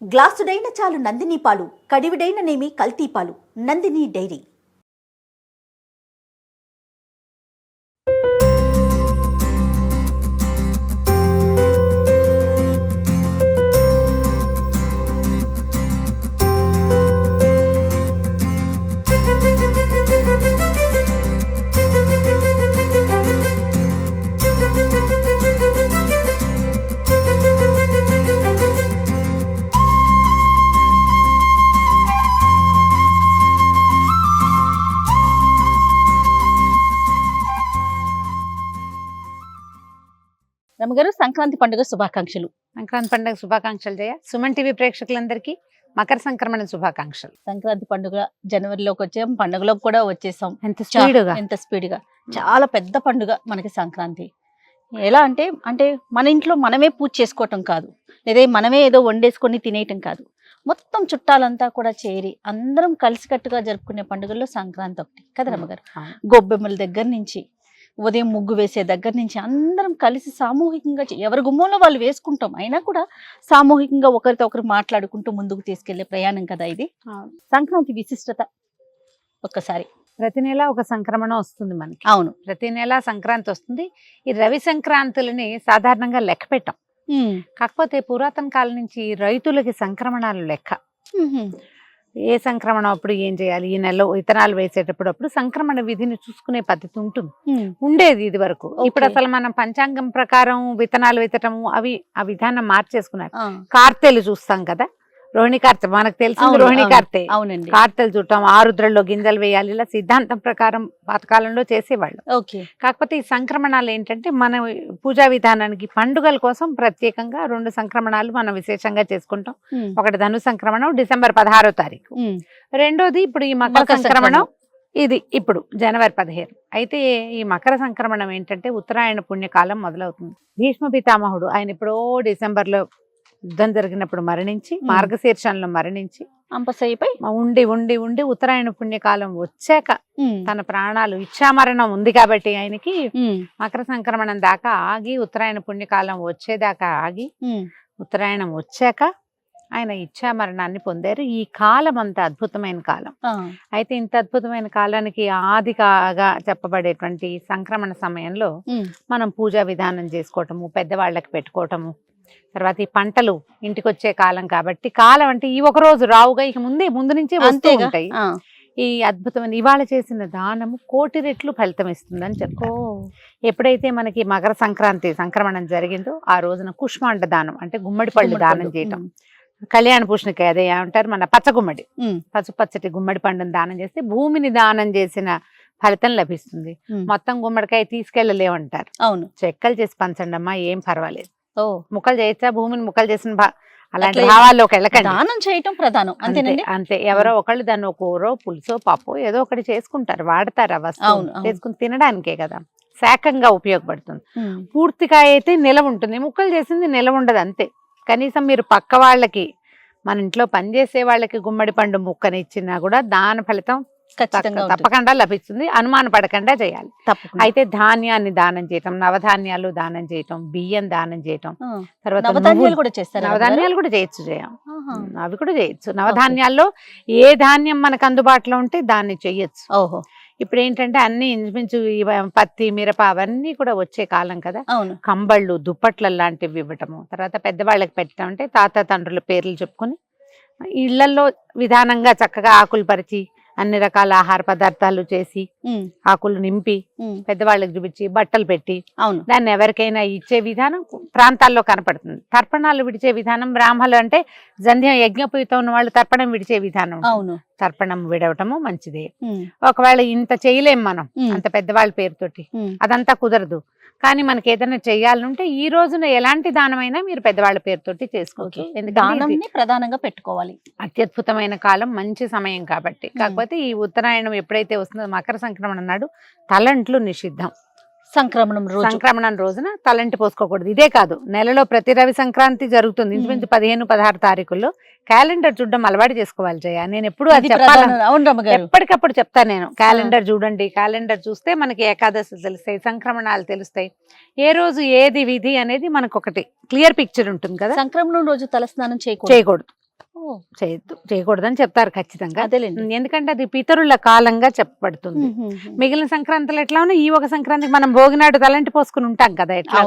గ్లాసుడైన చాలు నందిని పాలు, కడివిడైన నేమి కల్తీ పాలు. నందిని డైరీ. రమగారు, సంక్రాంతి పండుగ శుభాకాంక్షలు. సంక్రాంతి పండుగ శుభాకాంక్షలు జయ. సుమన్ టీవీ ప్రేక్షకులందరికీ మకర సంక్రమణ శుభాకాంక్షలు. సంక్రాంతి పండుగ జనవరిలోకి వచ్చాం, పండుగలోకి కూడా వచ్చేసాం. ఎంత స్పీడ్గా చాలా పెద్ద పండుగ మనకి సంక్రాంతి. ఎలా అంటే అంటే మన ఇంట్లో మనమే పూజ చేసుకోవటం కాదు, లేదా మనమే ఏదో వండేసుకొని తినేయటం కాదు. మొత్తం చుట్టాలంతా కూడా చేరి అందరం కలిసికట్టుగా జరుపుకునే పండుగల్లో సంక్రాంతి ఒకటి కదా రమగారు. గొబ్బెమ్మల దగ్గర నుంచి, ఉదయం ముగ్గు వేసే దగ్గర నుంచి అందరం కలిసి సామూహికంగా ఎవరి గుమ్మంలో వాళ్ళు వేసుకుంటాం, అయినా కూడా సామూహికంగా ఒకరితో ఒకరు మాట్లాడుకుంటూ ముందుకు తీసుకెళ్లే ప్రయాణం కదా ఇది. సంక్రాంతి విశిష్టత ఒక్కసారి. ప్రతి నెల ఒక సంక్రమణ వస్తుంది మనకి. అవును, ప్రతి నెల సంక్రాంతి వస్తుంది. ఈ రవి సంక్రాంతులని సాధారణంగా లెక్క పెట్టాం. కాకపోతే పురాతన కాలం నుంచి రైతులకి సంక్రమణాలు లెక్క. ఏ సంక్రమణ అప్పుడు ఏం చేయాలి, ఈ నెలలో విత్తనాలు వేసేటప్పుడు సంక్రమణ విధిని చూసుకునే పద్ధతి ఉండేది ఇది వరకు. ఇప్పుడు అసలు మనం పంచాంగం ప్రకారం విత్తనాలు విత్తటము అవి ఆ విధానం మార్చేసుకున్నారు. కార్తెలు చూస్తాం కదా, రోహిణి కార్తె మనకు తెలిసింది. రోహిణి కార్తె, కార్తెలు చూడటం, ఆరుద్రల్లో గింజలు వేయాలి, ఇలా సిద్ధాంతం ప్రకారం పాతకాలంలో చేసేవాళ్ళు. కాకపోతే ఈ సంక్రమణాలు ఏంటంటే మన పూజా విధానానికి పండుగల కోసం ప్రత్యేకంగా 2 సంక్రమణాలు మనం విశేషంగా చేసుకుంటాం. ఒకటి ధను సంక్రమణం డిసెంబర్ 16వ తారీఖు, రెండోది ఇప్పుడు ఈ మకర సంక్రమణం, ఇది ఇప్పుడు జనవరి 15. అయితే ఈ మకర సంక్రమణం ఏంటంటే ఉత్తరాయణ పుణ్యకాలం మొదలవుతుంది. భీష్మ పితామహుడు ఆయన ఎప్పుడో డిసెంబర్లో యుద్ధం జరిగినప్పుడు మరణించి, మార్గశీర్షంలో మరణించి అంపసైపోయి ఉండి ఉండి ఉండి ఉత్తరాయణ పుణ్యకాలం వచ్చాక తన ప్రాణాలు ఇచ్చామరణం ఉంది కాబట్టి ఆయనకి మకర సంక్రమణం దాకా ఆగి, ఉత్తరాయణ పుణ్యకాలం వచ్చేదాకా ఆగి, ఉత్తరాయణం వచ్చాక ఆయన ఇచ్చామరణాన్ని పొందారు. ఈ కాలం అంత అద్భుతమైన కాలం. అయితే ఇంత అద్భుతమైన కాలానికి ఆదిగా చెప్పబడేటువంటి సంక్రమణ సమయంలో మనం పూజా విధానం చేసుకోవటము, పెద్దవాళ్ళకి పెట్టుకోవటము, తర్వాత ఈ పంటలు ఇంటికి వచ్చే కాలం కాబట్టి, కాలం అంటే ఈ ఒక రోజు రావుగా ఇక ముందు నుంచే వస్తూ ఉంటాయి. ఈ అద్భుతమైన ఇవాళ చేసిన దానము 1,000,000 రెట్లు ఫలితం ఇస్తుందని చెప్పు. ఎప్పుడైతే మనకి మకర సంక్రాంతి సంక్రమణం జరిగిందో ఆ రోజున కుష్మాండ దానం అంటే గుమ్మడి పళ్ళు దానం చేయటం, కళ్యాణ పూషణకాయ అదే అంటారు మన పచ్చగుమ్మడి, పచ్చటి గుమ్మడి పండుని దానం చేస్తే భూమిని దానం చేసిన ఫలితం లభిస్తుంది. మొత్తం గుమ్మడికాయ తీసుకెళ్ళలేమంటారు. అవును, చెక్కలు చేసి పంచండి అమ్మా, ఏం పర్వాలేదు. ముక్కలు చేయొచ్చా, భూమిని ముక్కలు చేసిన అలాంటి భావాల్లోకి వెళ్ళకండి. దానం చేయటం ప్రధానం, అంతే. ఎవరో ఒకళ్ళు దాన్ని కూరో పులుసో పప్పు ఏదో ఒకటి చేసుకుంటారు, వాడతారు. ఆ వస్తువు చేసుకుని తినడానికే కదా, శాకంగా ఉపయోగపడుతుంది. పూర్తిగా అయితే నిలవ ఉంటుంది, ముక్కలు చేసింది నిలవ ఉండదు. అంతే. కనీసం మీరు పక్క వాళ్ళకి, మన ఇంట్లో పనిచేసే వాళ్ళకి గుమ్మడి పండు ముక్కని ఇచ్చినా కూడా దాని ఫలితం తప్పకుండా లభిస్తుంది. అనుమాన పడకుండా చేయాలి. అయితే ధాన్యాన్ని దానం చేయటం, నవధాన్యాలు దానం చేయటం, బియ్యం దానం చేయటం, తర్వాత నవధాన్యాలు కూడా చేయొచ్చు, అవి కూడా చేయొచ్చు. నవధాన్యాల్లో ఏ ధాన్యం మనకు అందుబాటులో ఉంటే దాన్ని చెయ్యొచ్చు. ఇప్పుడు ఏంటంటే అన్ని ఇంచుమించు పత్తి, మిరప అవన్నీ కూడా వచ్చే కాలం కదా. కంబళ్ళు, దుప్పట్ల లాంటివి ఇవ్వటము, తర్వాత పెద్దవాళ్ళకి పెట్టడం అంటే తాత తండ్రుల పేర్లు చెప్పుకొని ఇళ్లలో విధానంగా చక్కగా ఆకులు పరిచి అన్ని రకాల ఆహార పదార్థాలు చేసి ఆకులు నింపి పెద్దవాళ్ళకి చూపించి బట్టలు పెట్టి దాన్ని ఎవరికైనా ఇచ్చే విధానం ప్రాంతాల్లో కనపడుతుంది. తర్పణాలు విడిచే విధానం బ్రాహ్మణులు అంటే జంధ్యం యజ్ఞపూయితో ఉన్న వాళ్ళు తర్పణం విడిచే విధానం. తర్పణం విడవటము మంచిదే. ఒకవేళ ఇంత చేయలేం మనం అంత పెద్దవాళ్ళ పేరుతోటి, అదంతా కుదరదు. కానీ మనకి ఏదైనా చెయ్యాలంటే ఈ రోజున ఎలాంటి దానమైనా మీరు పెద్దవాళ్ళ పేరుతోటి చేసుకోవచ్చు. దానాన్ని ప్రధానంగా పెట్టుకోవాలి. అత్యద్భుతమైన కాలం, మంచి సమయం కాబట్టి. కాకపోతే ఈ ఉత్తరాయణం ఎప్పుడైతే వస్తుందో మకర సంక్రమణ నాడు తలంట్లు నిషిద్ధం. సంక్రమణం రోజున తలంటి పోసుకోకూడదు. ఇదే కాదు, నెలలో ప్రతి రవి సంక్రాంతి జరుగుతుంది. ఇంచుమించు 15, 16 తారీఖుల్లో క్యాలెండర్ చూడడం అలవాటు చేసుకోవాలి జయ. నేను ఎప్పుడు అది ఎప్పటికప్పుడు చెప్తాను నేను. క్యాలెండర్ చూడండి, క్యాలెండర్ చూస్తే మనకి ఏకాదశి తెలుస్తాయి, సంక్రమణాలు తెలుస్తాయి, ఏ రోజు ఏది విధి అనేది మనకు ఒకటి క్లియర్ పిక్చర్ ఉంటుంది కదా. సంక్రమణం రోజు తలస్నానం చేయకూడదు. చేయకూడదని చెప్తారు ఖచ్చితంగా. అదేలేండి. ఎందుకంటే అది పితరుల కాలంగా చెప్పబడుతుంది. మిగిలిన సంక్రాంతులు ఎట్లా ఉన్నా ఈ ఒక సంక్రాంతికి మనం భోగినాడు తలంటి పోసుకుని ఉంటాం కదా, ఎట్లా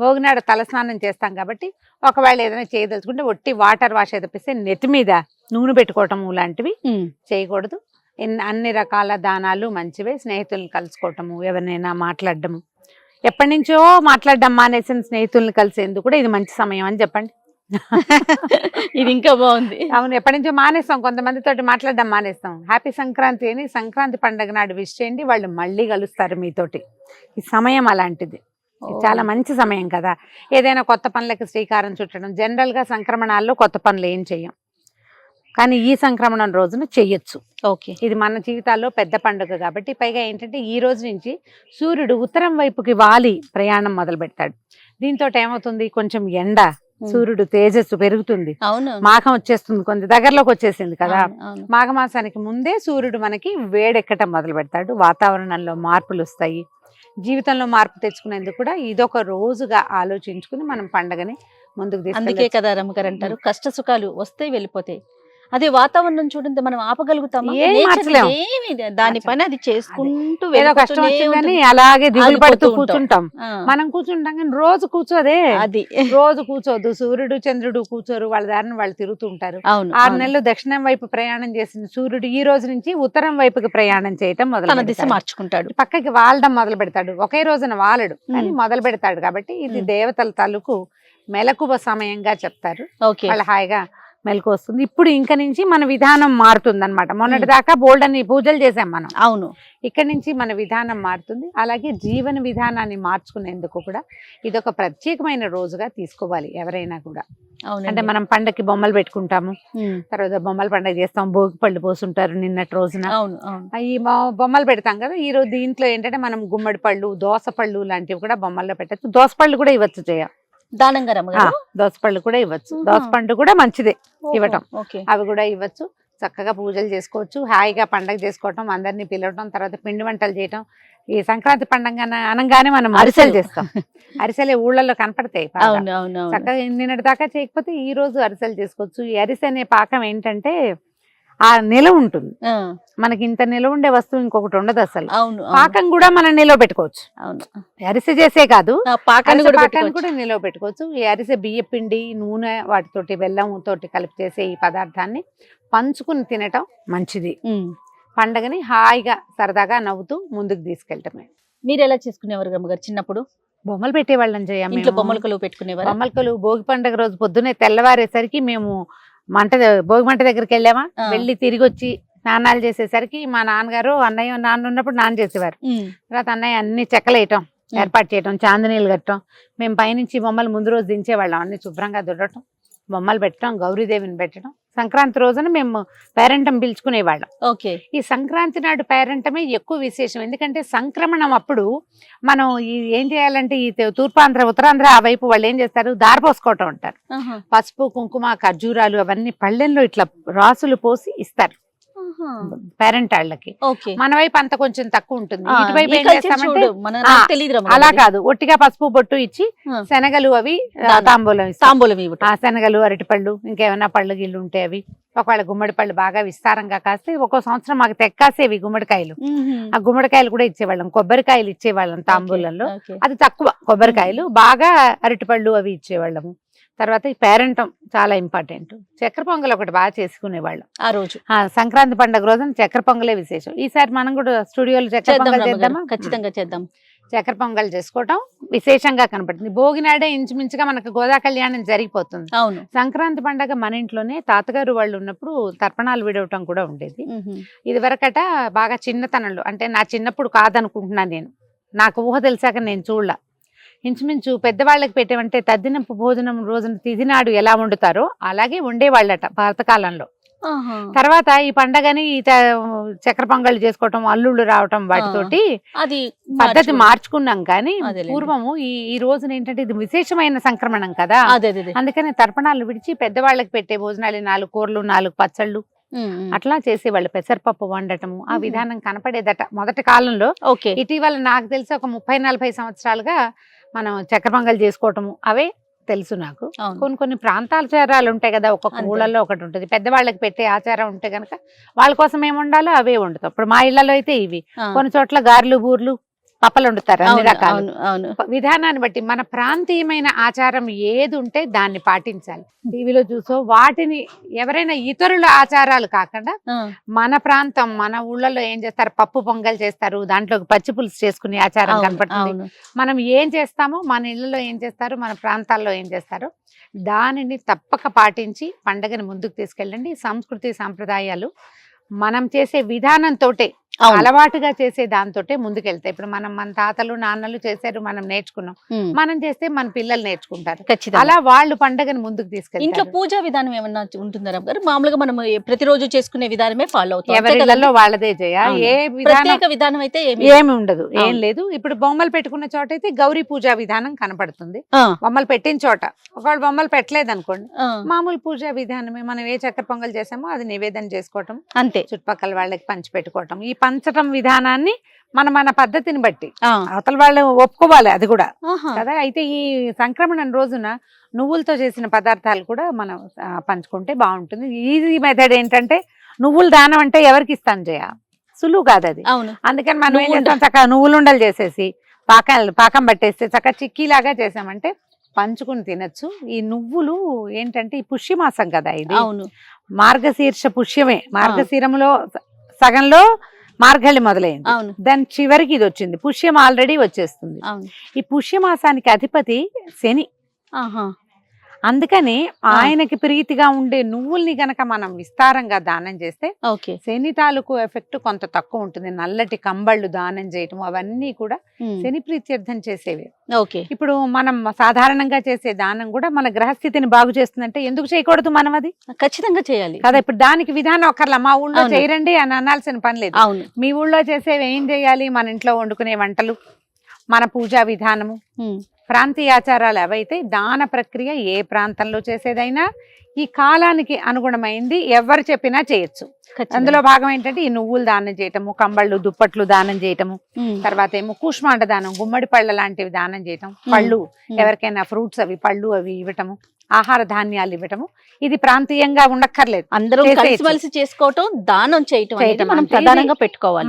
భోగినాడు తలస్నానం చేస్తాం కాబట్టి ఒకవేళ ఏదైనా చేయదలుచుకుంటే ఒట్టి వాటర్ వాష్ తప్పిస్తే నెత్తి మీద నూనె పెట్టుకోవటం లాంటివి చేయకూడదు. అన్ని రకాల దానాలు మంచివే. స్నేహితులను కలుసుకోవటము, ఎవరినైనా మాట్లాడటము, ఎప్పటి నుంచో మాట్లాడడం మానేసిన స్నేహితులను కలిసేందుకు కూడా ఇది మంచి సమయం అని చెప్పండి. ఇది ఇంకా బాగుంది. అవును, ఎప్పటి నుంచో మానేస్తాం, కొంతమందితో మాట్లాడడం మానేస్తాం. హ్యాపీ సంక్రాంతి అని సంక్రాంతి పండుగ నాడు విష్ చేయండి, వాళ్ళు మళ్ళీ కలుస్తారు మీతోటి. ఈ సమయం అలాంటిది, చాలా మంచి సమయం కదా. ఏదైనా కొత్త పనులకు శ్రీకారం చుట్టడం. జనరల్ గా సంక్రమణాల్లో కొత్త పనులు ఏం చెయ్యం, కానీ ఈ సంక్రమణం రోజున చెయ్యొచ్చు. ఓకే, ఇది మన జీవితాల్లో పెద్ద పండుగ కాబట్టి. పైగా ఏంటంటే ఈ రోజు నుంచి సూర్యుడు ఉత్తరం వైపుకి వాలి ప్రయాణం మొదలు పెడతాడు. దీంతో ఏమవుతుంది, కొంచెం ఎండ, సూర్యుడు తేజస్సు పెరుగుతుంది. మాఘం వచ్చేస్తుంది, కొంచెం దగ్గరలోకి వచ్చేసింది కదా. మాఘమాసానికి ముందే సూర్యుడు మనకి వేడెక్కటం మొదలు పెడతాడు. వాతావరణంలో మార్పులు వస్తాయి. జీవితంలో మార్పు తెచ్చుకునేందుకు కూడా ఇదొక రోజుగా ఆలోచించుకుని మనం పండగని ముందుకు తీసుకెళ్ళాలి. అందుకే కదా రమ్మగారు అంటారు, కష్ట సుఖాలు వస్తే వెళ్ళిపోతాయి. అదే వాతావరణం చూడండి, మనం ఆపగలుగుతాము, దాని పని అది చేసుకుంటూ అలాగే దిగులు పడుతూ కూర్చుంటాం. మనం కూర్చుంటాం కానీ రోజు కూర్చోదే, అది రోజు కూర్చోదు. సూర్యుడు చంద్రుడు కూర్చోరు, వాళ్ళ దారిని వాళ్ళు తిరుగుతూ ఉంటారు. 6 నెలలు దక్షిణం వైపు ప్రయాణం చేసిన సూర్యుడు ఈ రోజు నుంచి ఉత్తరం వైపుకి ప్రయాణం చేయటం మొదలు దిశ మార్చుకుంటాడు, పక్కకి వాలడం మొదలు పెడతాడు. ఒకే రోజున వాలడు అని మొదలు పెడతాడు. కాబట్టి ఇది దేవతల తాలూకు మెలకువ సమయంగా చెప్తారు. వాళ్ళ హాయిగా మెలకు వస్తుంది. ఇప్పుడు ఇంక నుంచి మన విధానం మారుతుంది అనమాట. మొన్నటి దాకా బోల్డ్ అని పూజలు చేసాం మనం. అవును, ఇక్కడ నుంచి మన విధానం మారుతుంది. అలాగే జీవన విధానాన్ని మార్చుకునేందుకు కూడా ఇదొక ప్రత్యేకమైన రోజుగా తీసుకోవాలి ఎవరైనా కూడా. అంటే మనం పండగకి బొమ్మలు పెట్టుకుంటాము, తర్వాత బొమ్మల పండుగ చేస్తాం, భోగి పళ్ళు పోసుంటారు నిన్నటి రోజున. ఈ బొమ్మలు పెడతాం కదా. ఈ రోజు దీంట్లో ఏంటంటే మనం గుమ్మడి పళ్ళు, దోస పళ్ళు లాంటివి కూడా బొమ్మల్లో పెట్టచ్చు. దోస పళ్ళు కూడా ఇవ్వచ్చు చేయ దానంగా, దోసపళ్ళు కూడా ఇవ్వచ్చు. దోసపండు కూడా మంచిదే ఇవ్వటం, అవి కూడా ఇవ్వచ్చు. చక్కగా పూజలు చేసుకోవచ్చు, హాయిగా పండగ చేసుకోవటం, అందరినీ పిలవటం, తర్వాత పిండి వంటలు చేయటం. ఈ సంక్రాంతి పండుగ అనగానే మనం అరిసెలు చేస్తాం. అరిసెలే ఊళ్ళల్లో కనపడతాయి. చక్కగా నిన్నటి దాకా చేయకపోతే ఈ రోజు అరిసెలు చేసుకోవచ్చు. ఈ అరిసె అనే పాకం ఏంటంటే ఆ నిలవ ఉంటుంది. మనకి ఇంత నిలవ ఉండే వస్తువు ఇంకొకటి ఉండదు అసలు. పాకం కూడా మనం నిలవ పెట్టుకోవచ్చు. అరిసె చేసే కాదు, పాకాన్ని కూడా నిలవ పెట్టుకోవచ్చు. ఈ అరిసె బియ్య పిండి, నూనె, వాటితోటి బెల్లం తోటి కలిపి చేసే ఈ పదార్థాన్ని పంచుకుని తినటం మంచిది. పండగని హాయిగా సరదాగా నవ్వుతూ ముందుకు తీసుకెళ్ళటమే. మీరు ఎలా చేసుకునేవారు రమ్మగారు చిన్నప్పుడు? బొమ్మలు పెట్టేవాళ్ళని చేయాలి. బొమ్మల కొలువు పెట్టుకునేవారు. బొమ్మల కొలువు భోగి పండుగ రోజు పొద్దున్నే తెల్లవారేసరికి మేము భోగి మంట దగ్గరికి వెళ్ళామా, వెళ్ళి తిరిగి వచ్చి స్నానాలు చేసేసరికి మా నాన్నగారు, అన్నయ్య నాన్న ఉన్నప్పుడు నాన్న చేసేవారు. తర్వాత అన్నయ్య అన్ని చెక్కలేయటం, ఏర్పాటు చేయటం, చాందనీలు కట్టడం. మేము పైనుంచి బొమ్మలు ముందు రోజు దించేవాళ్ళం. అన్ని శుభ్రంగా దుడటం, బొమ్మలు పెట్టడం, గౌరీదేవిని పెట్టడం. సంక్రాంతి రోజున మేము పేరెంటం పిలుచుకునేవాళ్ళం. ఈ సంక్రాంతి నాడు పేరెంటమే ఎక్కువ విశేషం. ఎందుకంటే సంక్రమణం అప్పుడు మనం ఏం చేయాలంటే ఈ తూర్పాంధ్ర, ఉత్తరాంధ్ర ఆ వైపు వాళ్ళు ఏం చేస్తారు, దారపోసుకోవటం అంటారు. పసుపు, కుంకుమ, ఖర్జూరాలు అవన్నీ పళ్ళెంలో ఇట్లా రాసులు పోసి ఇస్తారు పేరెంట్ వాళ్ళకి. మన వైపు అంత కొంచెం తక్కువ ఉంటుంది. ఇటువైపు ఏం చేస్తామంటే అలా కాదు, ఒట్టిగా పసుపు బొట్టు ఇచ్చి శనగలు అవి తాంబూలం శనగలు, అరటిపళ్ళు, ఇంకేమైనా పళ్ళు గిళ్ళు ఉంటే అవి. ఒకవేళ గుమ్మడి పళ్ళు బాగా విస్తారంగా కాస్తే ఒక్కో సంవత్సరం మాకు తెక్కాసేవి గుమ్మడికాయలు. ఆ గుమ్మడికాయలు కూడా ఇచ్చేవాళ్ళం. కొబ్బరికాయలు ఇచ్చేవాళ్ళం తాంబూలంలో, అది తక్కువ. కొబ్బరికాయలు బాగా, అరటిపళ్ళు అవి ఇచ్చేవాళ్ళము. తర్వాత ఈ పేరెంటం చాలా ఇంపార్టెంట్. చక్కెర పొంగల్ ఒకటి బాగా చేసుకునేవాళ్ళం ఆ రోజు. సంక్రాంతి పండుగ రోజున చక్కెర పొంగలే విశేషం. ఈసారి మనం కూడా స్టూడియోలో చక్కెర పొంగల్ చేద్దామా? ఖచ్చితంగా చేద్దాం. చక్కెర పొంగల్ చేసుకోవటం విశేషంగా కనపడుతుంది. భోగినాడే ఇంచుమించుగా మనకు గోదా కళ్యాణం జరిగిపోతుంది. సంక్రాంతి పండుగ మన ఇంట్లోనే తాతగారు వాళ్ళు ఉన్నప్పుడు తర్పణాలు విడవటం కూడా ఉండేది. ఇది వరకట బాగా చిన్నతనంలో, అంటే నా చిన్నప్పుడు కాదనుకుంటున్నాను నేను, నాకు ఊహ తెలిసాక నేను చూడలా. ఇంచుమించు పెద్దవాళ్ళకి పెట్టేవంటే తద్దినపు భోజనం రోజున తిథి నాడు ఎలా వండుతారో అలాగే వండేవాళ్ళట పాతకాలంలో. తర్వాత ఈ పండగని చక్కెర పొంగళ్ళు చేసుకోవటం, అల్లుళ్ళు రావటం, వాటితోటి అది పద్ధతి మార్చుకున్నాం. కానీ పూర్వము ఈ రోజున ఏంటంటే ఇది విశేషమైన సంక్రమణం కదా, అందుకని తర్పణాలు విడిచి పెద్దవాళ్ళకి పెట్టే భోజనాలు 4 కూరలు, 4 పచ్చళ్ళు అట్లా చేసేవాళ్ళు. పెసరపప్పు వండటము ఆ విధానం కనపడేదట మొదటి కాలంలో. ఇటీవల నాకు తెలిసి ఒక 30-40 సంవత్సరాలుగా మనం చక్కెర పొంగల్ చేసుకోవటము అవే తెలుసు నాకు. అవును. కొన్ని ప్రాంతాచారాలు ఉంటాయి కదా, ఒక్కొక్క అంతే. ఊళ్ళల్లో ఒకటి ఉంటుంది. పెద్దవాళ్ళకి పెట్టే ఆచారం ఉంటే గనక వాళ్ళ కోసం ఏమి ఉండాలో అవే వండుతాం. ఇప్పుడు మా ఇళ్లలో అయితే ఇవి, ఆ. కొన్ని చోట్ల గారెలు బూర్లు పప్పలు వండుతారు, అన్ని అవును, రకాలు. అవును, అవును. విధానాన్ని బట్టి మన ప్రాంతీయమైన ఆచారం ఏది ఉంటే దాన్ని పాటించాలి. టీవీలో చూసో వాటిని ఎవరైనా ఇతరుల ఆచారాలు కాకుండా ఆ, మన ప్రాంతం మన ఊళ్ళలో ఏం చేస్తారు, పప్పు పొంగల్ చేస్తారు, దాంట్లో పచ్చి పులుసు చేసుకునే ఆచారం అవును, కనపడుతుంది. అవును. మనం ఏం చేస్తామో మన ఇళ్ళలో ఏం చేస్తారు, మన ప్రాంతాల్లో ఏం చేస్తారో దానిని తప్పక పాటించి పండగని ముందుకు తీసుకెళ్ళండి. సంస్కృతి సాంప్రదాయాలు మనం చేసే విధానంతోటే, అవును. అలవాటుగా చేసే దాంతోటే ముందుకెళ్తాయి. ఇప్పుడు మన తాతలు నాన్నలు చేశారు, మనం నేర్చుకున్నాం, ఉమ్, మనం చేస్తే మన పిల్లలు నేర్చుకుంటారు. ఖచ్చితంగా. అలా వాళ్ళు పండగని ముందుకు ఇంట్లో తీసుకెళ్తారు. పూజా విధానం ఏమన్నా ఉంటుందా రమ్య గారు? మామూలుగా మనం ప్రతిరోజు చేసుకునే విధానమే ఫాలో అవుతాం, అంతే ఎవరిళ్ళలో కదండి? వాళ్ళదే చేయ. అవును. ఏ విధానం ప్రత్యేక విధానం అయితే ఏమి ఉండదు, ఏం అవును. లేదు. ఇప్పుడు బొమ్మలు పెట్టుకున్న చోట అయితే గౌరీ పూజా విధానం కనపడుతుంది. ఆ, బొమ్మలు పెట్టిన చోట ఒకవేళ బొమ్మలు పెట్టలేదు అనుకోండి, ఆ, మామూలు పూజా విధానమే. మనం ఏ చక్కెర పొంగల్ చేసామో అది నివేదన చేసుకోవటం, అంతే. చుట్టుపక్కల వాళ్ళకి పంచి పెట్టుకోవటం. ఈ పంచటం విధానాన్ని మన పద్ధతిని బట్టి ఆ, అవతల వాళ్ళు ఒప్పుకోవాలి, అది కూడా ఆహా. కదా. అయితే ఈ సంక్రమణ రోజున నువ్వులతో చేసిన పదార్థాలు కూడా మనం పంచుకుంటే బాగుంటుంది. ఈజీ మెథడ్ ఏంటంటే, నువ్వులు దానం అంటే ఎవరికి ఇస్తాను చేయ, సులువు కాదు అది. అవును. అందుకని మనం ఏం నువ్వుండ. చేస్తాం, చక్కగా నువ్వులు ఉండలు చేసేసి పాకం పట్టేస్తే చక్కగా చిక్కీలాగా చేసామంటే పంచుకుని తినచ్చు. ఈ నువ్వులు ఏంటంటే ఈ పుష్యమాసం కదా ఇది, అవును. మార్గశీర్ష పుష్యమే. మార్గశీరంలో సగంలో మార్గళి మొదలైంది, అవును, దాని చివరికి ఇది వచ్చింది, పుష్యం ఆల్రెడీ వచ్చేస్తుంది. అవును. ఈ పుష్యమాసానికి అధిపతి శని. ఆహా. అందుకని ఆయనకి ప్రీతిగా ఉండే నువ్వుల్ని గనక మనం విస్తారంగా దానం చేస్తే ఓకే. శని తాలూకు ఎఫెక్ట్ కొంత తక్కువ ఉంటుంది. నల్లటి కంబళ్ళు దానం చేయటం అవన్నీ కూడా ఉమ్, శని ప్రీత్యర్థం చేసేవి. ఓకే. ఇప్పుడు మనం సాధారణంగా చేసే దానం కూడా మన గ్రహస్థితిని బాగు చేస్తుందంటే ఎందుకు చేయకూడదు మనం అది ఖచ్చితంగా చేయాలి కదా. ఇప్పుడు దానికి విధానం ఒకర్లా మా ఊళ్ళో అవును. చేయరండి అని అనాల్సిన పని లేదు. అవును. మీ ఊళ్ళో చేసేవి ఏం చేయాలి, మన ఇంట్లో వండుకునే వంటలు, మన పూజా విధానము, ఉమ్, ప్రాంతీయ ఆచారాలు అవైతే దాన ప్రక్రియ ఏ ప్రాంతంలో చేసేదైనా ఈ కాలానికి అనుగుణమైంది ఎవరు చెప్పినా చేయొచ్చు. ఖచ్చితంగా. అందులో భాగం ఏంటంటే ఈ నువ్వులు దానం చేయటము, కంబళ్ళు దుప్పట్లు దానం చేయటము, ఉమ్, తర్వాత ఏమో కూష్మాండ దానం, గుమ్మడి పళ్ళ లాంటివి దానం చేయటం, పళ్ళు ఎవరికైనా ఫ్రూట్స్ అవి పళ్ళు అవి ఇవ్వటము, ఆహార ధాన్యాలు ఇవ్వటము. ఇది ప్రాంతీయంగా ఉండక్కర్లేదు, అందరూ చేసేయచ్చు. కలిసిమలిసి చేసుకోవటం, దానం చేయటం అనేది చేయటం మనం అంటే ప్రధానంగా పెట్టుకోవాలి.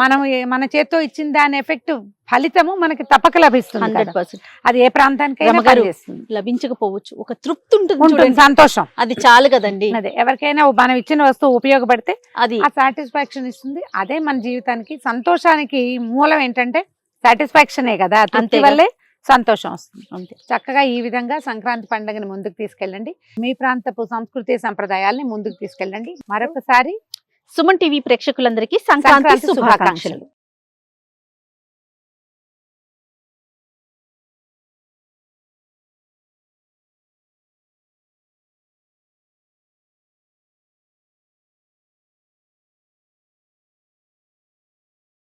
మన చేత్తో ఇచ్చిన దాని ఎఫెక్ట్ ఫలితము మనకి తప్పక లభిస్తుంది 100%. అది ఏ ప్రాంతానికైనా రమగారు, పనిచేస్తుంది. లభించకపోవచ్చు, ఒక తృప్తి ఉంటుంది ఉంటుంది, చూడండి, సంతోషం. అది చాలు కదండి. అదే ఎవరికైనా మనం ఇచ్చిన వస్తువు ఉపయోగపడితే అది ఆ సాటిస్ఫాక్షన్ ఇస్తుంది. అదే మన జీవితానికి సంతోషానికి మూలం ఏంటంటే సాటిస్ఫాక్షనే కదా, తృప్తి అంతేగా. వల్లే సంతోషం వస్తుంది. అంతే. చక్కగా ఈ విధంగా సంక్రాంతి పండుగని ముందుకు తీసుకెళ్ళండి. మీ ప్రాంతపు సంస్కృతి సంప్రదాయాల్ని ముందుకు తీసుకెళ్ళండి. మరొకసారి సుమన్ టీవీ ప్రేక్షకులందరికీ సంక్రాంతి శుభాకాంక్షలు.